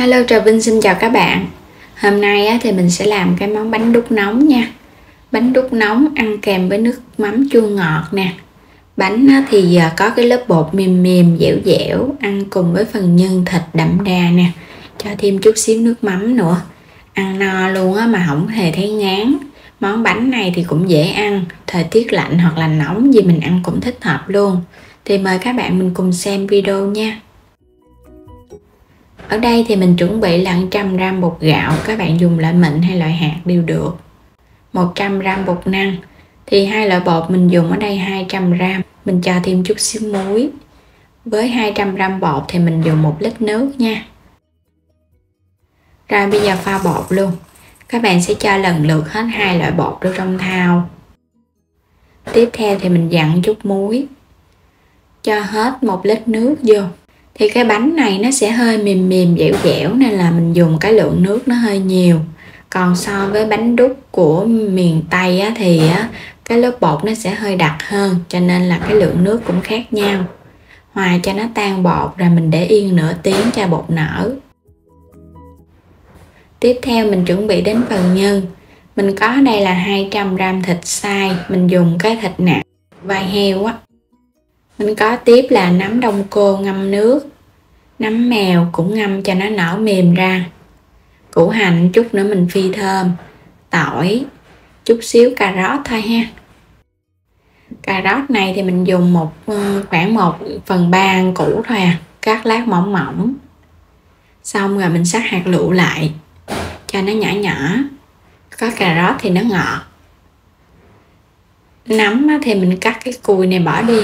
Hello, Trà Vinh xin chào các bạn. Hôm nay thì mình sẽ làm cái món bánh đúc nóng nha. Bánh đúc nóng ăn kèm với nước mắm chua ngọt nè. Bánh thì có cái lớp bột mềm mềm dẻo dẻo, ăn cùng với phần nhân thịt đậm đà nè. Cho thêm chút xíu nước mắm nữa. Ăn no luôn á mà không hề thấy ngán. Món bánh này thì cũng dễ ăn, thời tiết lạnh hoặc là nóng gì mình ăn cũng thích hợp luôn. Thì mời các bạn mình cùng xem video nha. Ở đây thì mình chuẩn bị là 100g bột gạo, các bạn dùng loại mịn hay loại hạt đều được. 100g bột năng, thì hai loại bột mình dùng ở đây 200g, mình cho thêm chút xíu muối. Với 200g bột thì mình dùng 1 lít nước nha. Rồi bây giờ pha bột luôn. Các bạn sẽ cho lần lượt hết hai loại bột vô trong thau. Tiếp theo thì mình dặn chút muối. Cho hết 1 lít nước vô. Thì cái bánh này nó sẽ hơi mềm mềm dẻo dẻo nên là mình dùng cái lượng nước nó hơi nhiều. Còn so với bánh đúc của miền Tây thì cái lớp bột nó sẽ hơi đặc hơn, cho nên là cái lượng nước cũng khác nhau. Hòa cho nó tan bột rồi mình để yên nửa tiếng cho bột nở. Tiếp theo mình chuẩn bị đến phần nhân. Mình có ở đây là 200g thịt xay, mình dùng cái thịt nạc vai heo á. Mình có tiếp là nấm đông cô ngâm nước, nấm mèo cũng ngâm cho nó nở mềm ra, củ hành chút nữa mình phi thơm, tỏi, chút xíu cà rốt thôi ha. Cà rốt này thì mình dùng khoảng 1/3 củ thôi à, cắt lát mỏng mỏng. Xong rồi mình xắt hạt lựu lại cho nó nhỏ nhỏ, có cà rốt thì nó ngọt. Nấm thì mình cắt cái cùi này bỏ đi.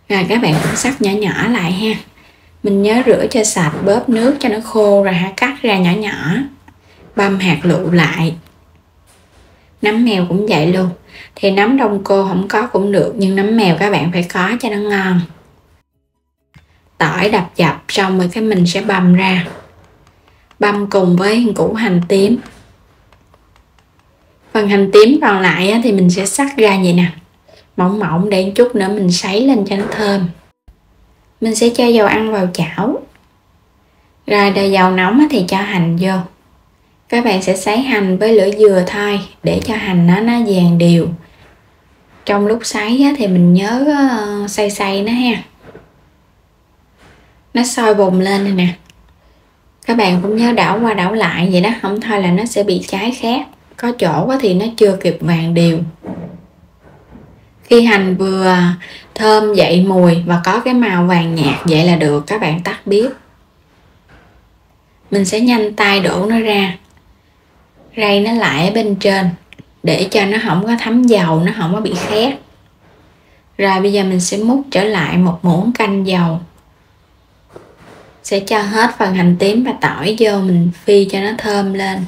Rồi các bạn cũng xắt nhỏ nhỏ lại ha. Mình nhớ rửa cho sạch, bóp nước cho nó khô rồi cắt ra nhỏ nhỏ. Băm hạt lựu lại. Nấm mèo cũng vậy luôn. Thì nấm đông cô không có cũng được, nhưng nấm mèo các bạn phải có cho nó ngon. Tỏi đập dập xong rồi cái mình sẽ băm ra. Băm cùng với củ hành tím. Phần hành tím còn lại thì mình sẽ xắt ra vậy nè, mỏng mỏng để chút nữa mình sấy lên cho nó thơm. Mình sẽ cho dầu ăn vào chảo. Rồi đợi dầu nóng thì cho hành vô. Các bạn sẽ sấy hành với lửa vừa thôi để cho hành nó vàng đều. Trong lúc sấy thì mình nhớ xay nó ha. Nó sôi bùng lên rồi nè. Các bạn cũng nhớ đảo qua đảo lại vậy đó, không thôi là nó sẽ bị cháy khét. Có chỗ thì nó chưa kịp vàng đều. Khi hành vừa thơm dậy mùi và có cái màu vàng nhạt vậy là được, các bạn tắt bếp. Mình sẽ nhanh tay đổ nó ra, rây nó lại ở bên trên để cho nó không có thấm dầu, nó không có bị khét. Rồi bây giờ mình sẽ múc trở lại một muỗng canh dầu. Sẽ cho hết phần hành tím và tỏi vô, mình phi cho nó thơm lên.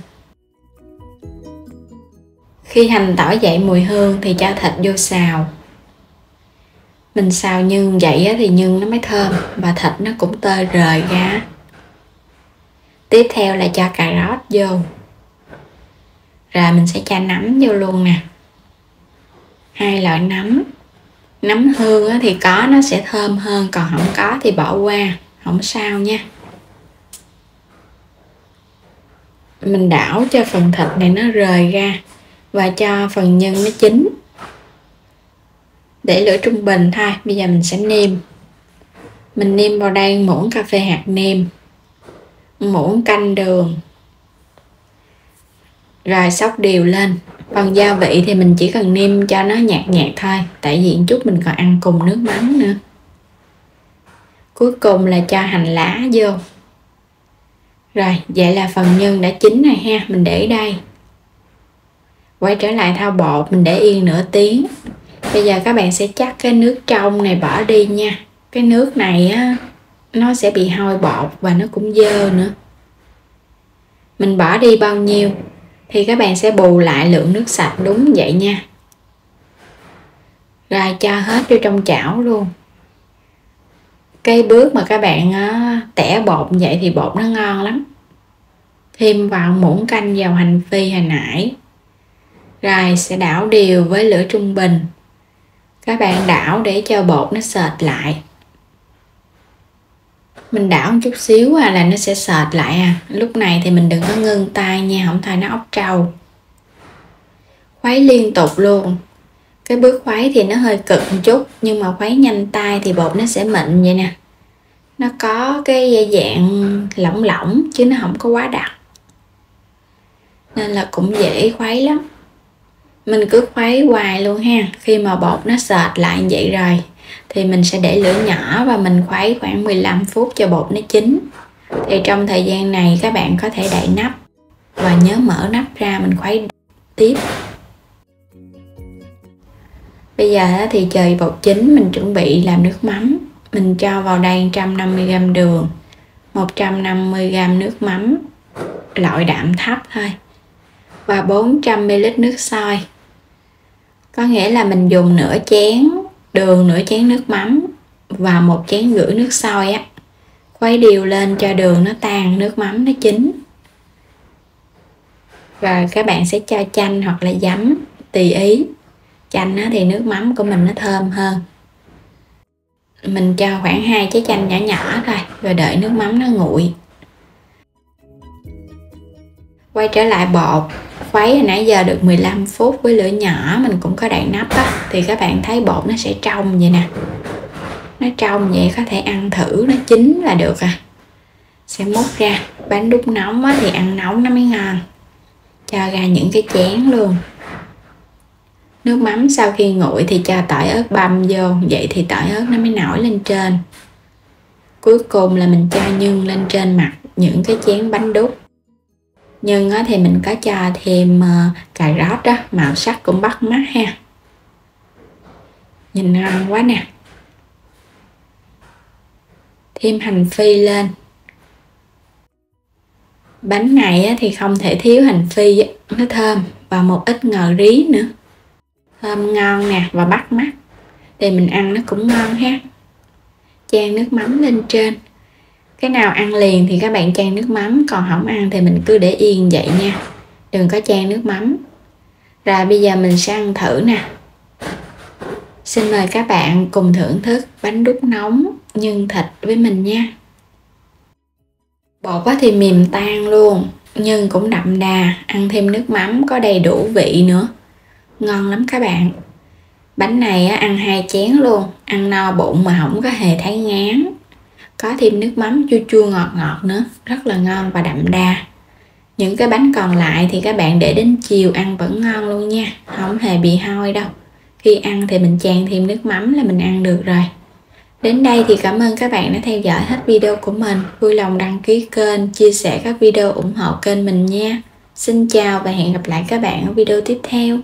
Khi hành tỏi dậy mùi hương thì cho thịt vô xào. Mình xào nhân vậy thì nhân nó mới thơm và thịt nó cũng tơi rời ra. Tiếp theo là cho cà rốt vô. Rồi mình sẽ cho nấm vô luôn nè. Hai loại nấm. Nấm hương thì có nó sẽ thơm hơn, còn không có thì bỏ qua, không sao nha. Mình đảo cho phần thịt này nó rời ra và cho phần nhân nó chín. Để lửa trung bình thôi. Bây giờ mình sẽ nêm. Mình nêm vào đây muỗng cà phê hạt nêm, muỗng canh đường. Rồi xóc đều lên. Phần gia vị thì mình chỉ cần nêm cho nó nhạt nhạt thôi, tại vì chút mình còn ăn cùng nước mắm nữa. Cuối cùng là cho hành lá vô. Rồi vậy là phần nhân đã chín rồi ha. Mình để đây. Quay trở lại thau bột, mình để yên nửa tiếng. Bây giờ các bạn sẽ chắc cái nước trong này bỏ đi nha. Cái nước này nó sẽ bị hôi bột và nó cũng dơ nữa. Mình bỏ đi bao nhiêu thì các bạn sẽ bù lại lượng nước sạch đúng vậy nha. Rồi cho hết vô trong chảo luôn. Cái bước mà các bạn tẻ bột vậy thì bột nó ngon lắm. Thêm vào muỗng canh dầu hành phi hồi nãy. Rồi sẽ đảo đều với lửa trung bình. Các bạn đảo để cho bột nó sệt lại. Mình đảo một chút xíu là nó sẽ sệt lại à. Lúc này thì mình đừng có ngưng tay nha, không thôi nó óc trâu. Khuấy liên tục luôn. Cái bước khuấy thì nó hơi cực một chút, nhưng mà khuấy nhanh tay thì bột nó sẽ mịn vậy nè. Nó có cái dạng lỏng lỏng chứ nó không có quá đặc, nên là cũng dễ khuấy lắm. Mình cứ khuấy hoài luôn ha. Khi mà bột nó sệt lại như vậy rồi thì mình sẽ để lửa nhỏ và mình khuấy khoảng 15 phút cho bột nó chín. Thì trong thời gian này các bạn có thể đậy nắp và nhớ mở nắp ra mình khuấy tiếp. Bây giờ thì chờ bột chín, mình chuẩn bị làm nước mắm. Mình cho vào đây 150g đường, 150g nước mắm loại đạm thấp thôi và 400ml nước sôi. Có nghĩa là mình dùng nửa chén đường, nửa chén nước mắm và 1,5 chén nước sôi á. Khuấy đều lên cho đường nó tan, nước mắm nó chín. Và các bạn sẽ cho chanh hoặc là giấm tùy ý. Chanh thì nước mắm của mình nó thơm hơn. Mình cho khoảng 2 trái chanh nhỏ nhỏ thôi, rồi đợi nước mắm nó nguội. Quay trở lại bột, khuấy hồi nãy giờ được 15 phút với lửa nhỏ, mình cũng có đậy nắp á, thì các bạn thấy bột nó sẽ trong vậy nè. Nó trong vậy có thể ăn thử, nó chín là được à. Sẽ múc ra, bánh đúc nóng á, thì ăn nóng nó mới ngon. Cho ra những cái chén luôn. Nước mắm sau khi nguội thì cho tỏi ớt băm vô, vậy thì tỏi ớt nó mới nổi lên trên. Cuối cùng là mình cho nhân lên trên mặt những cái chén bánh đúc. Nhân thì mình có cho thêm cà rốt đó, màu sắc cũng bắt mắt ha. Nhìn ngon quá nè. Thêm hành phi lên. Bánh này thì không thể thiếu hành phi, nó thơm, và một ít ngò rí nữa. Thơm ngon nè và bắt mắt. Thì mình ăn nó cũng ngon ha. Chan nước mắm lên trên. Cái nào ăn liền thì các bạn chan nước mắm, còn không ăn thì mình cứ để yên vậy nha. Đừng có chan nước mắm. Rồi bây giờ mình sẽ ăn thử nè. Xin mời các bạn cùng thưởng thức bánh đúc nóng nhân thịt với mình nha. Bột thì mềm tan luôn, nhân cũng đậm đà, ăn thêm nước mắm có đầy đủ vị nữa. Ngon lắm các bạn. Bánh này ăn 2 chén luôn, ăn no bụng mà không có hề thấy ngán. Có thêm nước mắm chua chua ngọt ngọt nữa, rất là ngon và đậm đà. Những cái bánh còn lại thì các bạn để đến chiều ăn vẫn ngon luôn nha, không hề bị hôi đâu. Khi ăn thì mình chan thêm nước mắm là mình ăn được rồi. Đến đây thì cảm ơn các bạn đã theo dõi hết video của mình. Vui lòng đăng ký kênh, chia sẻ các video ủng hộ kênh mình nha. Xin chào và hẹn gặp lại các bạn ở video tiếp theo.